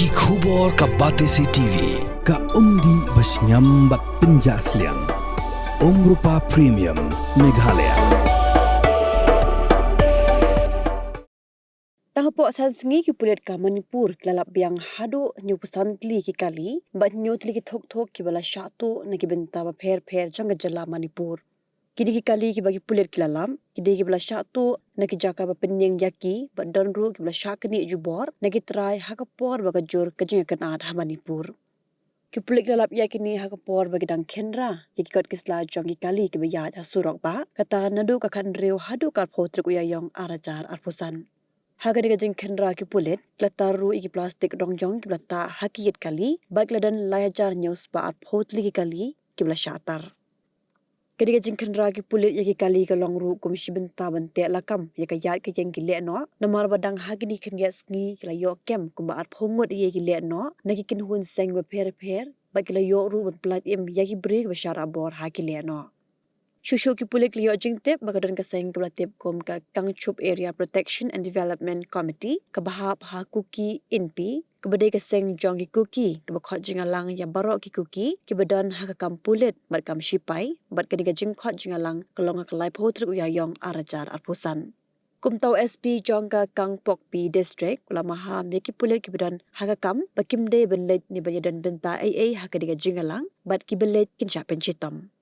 Ki khubor ka Batesi TV. Ka umdi basnyam bat penjaslian. Rupa Premium Meghalaya. Hapoh Sngi ki Pulit ka Manipur lalap Biang hado nyu pesan Tylli ki kali bat nyu Tylli ki thok ki bala Shah tu na ki benta ba pher jang jala Manipur. Kini ki kali ki bagi Pulit ki lalam kini ki bala Shah tu na ki jaka ba penyeng yaki ba donru ki bala Shah kini jubor na ki try hakapor ba kajur kajung kan ad ha Manipur. Ki Pulit lalap ya kini hakapor bagi dang kenra ki kot kisla jong ki kali ki ba ha surok ba kata nadu ka kan reu hadu kar photrik uyayong arajar arpusan. Haga diga jing kenra ki Pulit klataru iki plastik dongjong ki blata hakiyet kali baik ladan layajar news ba ar photli ki kali ki bla shatar. Kediga jing kenra ki Pulit yaki kali ka longru komisi benta bante lakam yaka yat ke jeng ki le no namar badang hagini kenya Sngi kila yo kem kumba ar phongot ye ki le no naki kin hun seng ba pher ba kila yo ru ban plat im yaki break ba shara bor ha ki le no. Shushu ki Pulit liyo jing tip bagadan ka seng kabla tip kom ka Kangchup Area Protection and Development Committee ka bahap ha kuki inpi kabade ka seng jong ki kuki ka bakhot jingalang ya barok ki kuki ki badan ha ka kam Pulit bat kam shipai bat ka diga jing khot jingalang kalonga kalai photrik uyayong arajar arpusan. Kumtau SP jong ka Kangpok P District kula maha meki Pulit ki badan ha ka kam bakimde benlet ni banyadan benta AA ha ka diga jingalang bat ki belet kin syapen chitom.